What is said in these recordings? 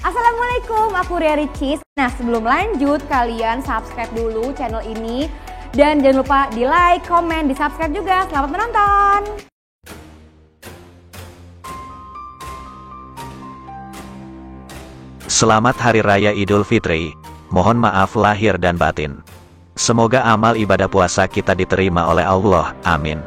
Assalamualaikum, aku Ria Ricis. Nah, sebelum lanjut, kalian subscribe dulu channel ini. Dan jangan lupa di like, komen, di subscribe juga. Selamat menonton! Selamat Hari Raya Idul Fitri. Mohon maaf lahir dan batin. Semoga amal ibadah puasa kita diterima oleh Allah. Amin.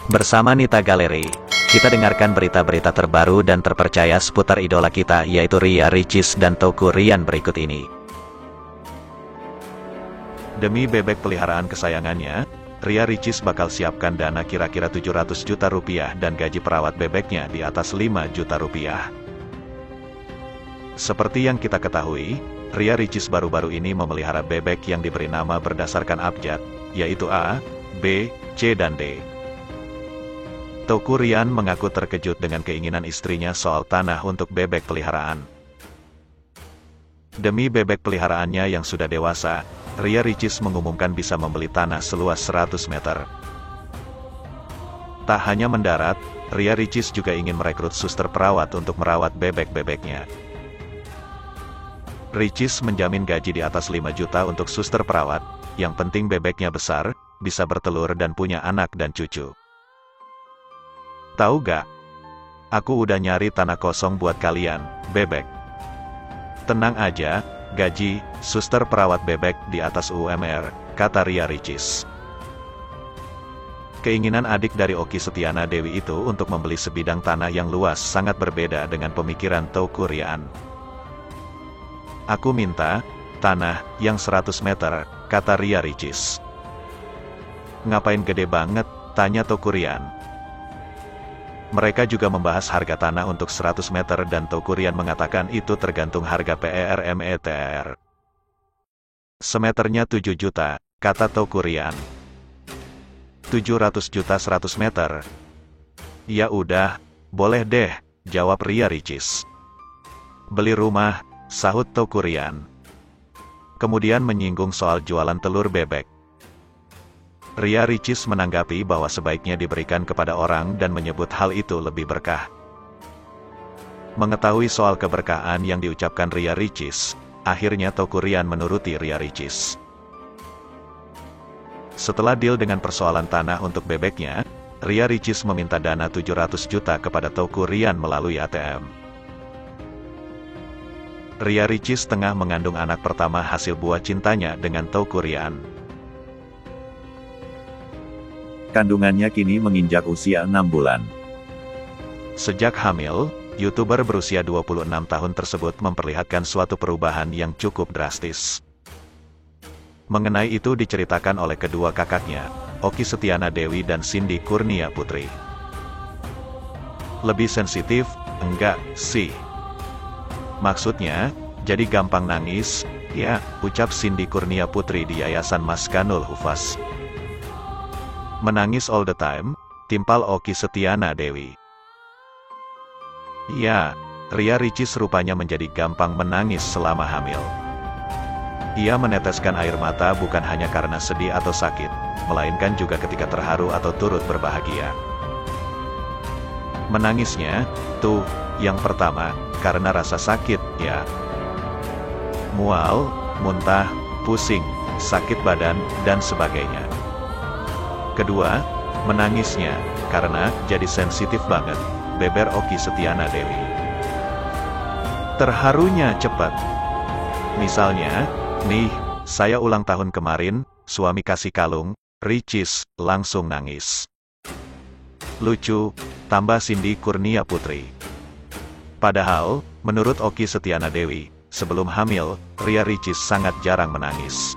Bersama Nita Galeri, kita dengarkan berita-berita terbaru dan terpercaya seputar idola kita, yaitu Ria Ricis dan Teuku Ryan berikut ini. Demi bebek peliharaan kesayangannya, Ria Ricis bakal siapkan dana kira-kira 700 juta rupiah dan gaji perawat bebeknya di atas 5 juta rupiah. Seperti yang kita ketahui, Ria Ricis baru-baru ini memelihara bebek yang diberi nama berdasarkan abjad, yaitu A, B, C, dan D. Teuku Ryan mengaku terkejut dengan keinginan istrinya soal tanah untuk bebek peliharaan. Demi bebek peliharaannya yang sudah dewasa, Ria Ricis mengumumkan bisa membeli tanah seluas 100 meter. Tak hanya mendarat, Ria Ricis juga ingin merekrut suster perawat untuk merawat bebek-bebeknya. Ricis menjamin gaji di atas 5 juta untuk suster perawat, yang penting bebeknya besar, bisa bertelur dan punya anak dan cucu. Tahu gak? Aku udah nyari tanah kosong buat kalian, bebek. Tenang aja, gaji suster perawat bebek di atas UMR, kata Ria Ricis. Keinginan adik dari Okky Setiana Dewi itu untuk membeli sebidang tanah yang luas sangat berbeda dengan pemikiran Teuku Ryan. Aku minta tanah yang 100 meter, kata Ria Ricis. Ngapain gede banget, tanya Teuku Ryan. Mereka juga membahas harga tanah untuk 100 meter dan Teuku Ryan mengatakan itu tergantung harga PERMETR. Semeternya 7 juta, kata Teuku Ryan. 700 juta 100 meter. Ya udah, boleh deh, jawab Ria Ricis. Beli rumah, sahut Teuku Ryan. Kemudian menyinggung soal jualan telur bebek. Ria Ricis menanggapi bahwa sebaiknya diberikan kepada orang dan menyebut hal itu lebih berkah. Mengetahui soal keberkahan yang diucapkan Ria Ricis, akhirnya Teuku Ryan menuruti Ria Ricis. Setelah deal dengan persoalan tanah untuk bebeknya, Ria Ricis meminta dana 700 juta kepada Teuku Ryan melalui ATM. Ria Ricis tengah mengandung anak pertama hasil buah cintanya dengan Teuku Ryan. Kandungannya kini menginjak usia 6 bulan. Sejak hamil, YouTuber berusia 26 tahun tersebut memperlihatkan suatu perubahan yang cukup drastis. Mengenai itu diceritakan oleh kedua kakaknya, Okky Setiana Dewi dan Cindy Kurnia Putri. Lebih sensitif? Enggak sih. Maksudnya, jadi gampang nangis, ya, ucap Cindy Kurnia Putri di Yayasan Maskanul Hufaz. Menangis all the time, timpal Okky Setiana Dewi. Ya, Ria Ricis rupanya menjadi gampang menangis selama hamil. Ia meneteskan air mata bukan hanya karena sedih atau sakit, melainkan juga ketika terharu atau turut berbahagia. Menangisnya, tuh, yang pertama, karena rasa sakit, ya. Mual, muntah, pusing, sakit badan, dan sebagainya. Kedua, menangisnya, karena jadi sensitif banget, beber Okky Setiana Dewi. Terharunya cepat. Misalnya, nih, saya ulang tahun kemarin, suami kasih kalung, Ricis, langsung nangis. Lucu, tambah Cindy Kurnia Putri. Padahal, menurut Okky Setiana Dewi, sebelum hamil, Ria Ricis sangat jarang menangis.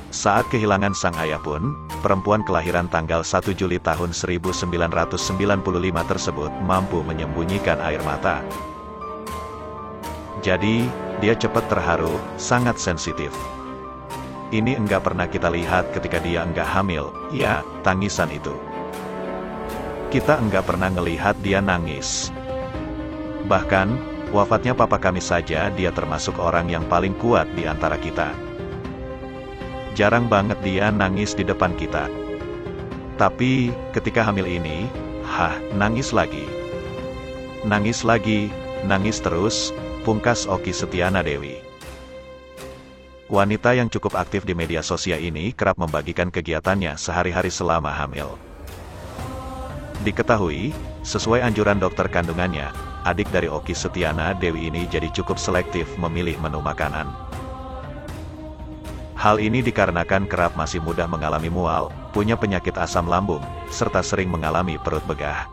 Saat kehilangan sang ayah pun, perempuan kelahiran tanggal 1 Juli tahun 1995 tersebut mampu menyembunyikan air mata. Jadi, dia cepat terharu, sangat sensitif. Ini enggak pernah kita lihat ketika dia enggak hamil, ya, tangisan itu. Kita enggak pernah ngelihat dia nangis. Bahkan, wafatnya papa kami saja dia termasuk orang yang paling kuat di antara kita. Jarang banget dia nangis di depan kita. Tapi, ketika hamil ini, nangis lagi. Nangis lagi, Nangis terus, pungkas Okky Setiana Dewi. Wanita yang cukup aktif di media sosial ini kerap membagikan kegiatannya sehari-hari selama hamil. Diketahui, sesuai anjuran dokter kandungannya, adik dari Okky Setiana Dewi ini jadi cukup selektif memilih menu makanan. Hal ini dikarenakan kerap masih mudah mengalami mual, punya penyakit asam lambung, serta sering mengalami perut begah.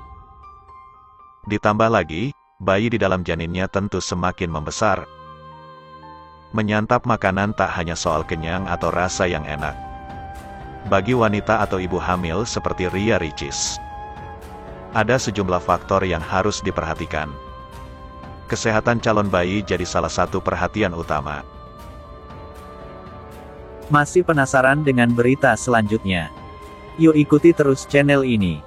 Ditambah lagi, bayi di dalam janinnya tentu semakin membesar. Menyantap makanan tak hanya soal kenyang atau rasa yang enak. Bagi wanita atau ibu hamil seperti Ria Ricis, ada sejumlah faktor yang harus diperhatikan. Kesehatan calon bayi jadi salah satu perhatian utama. Masih penasaran dengan berita selanjutnya? Yuk ikuti terus channel ini,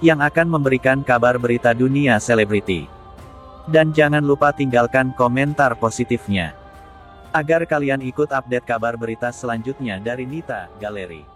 yang akan memberikan kabar berita dunia selebriti. Dan jangan lupa tinggalkan komentar positifnya, agar kalian ikut update kabar berita selanjutnya dari Nita Galeri.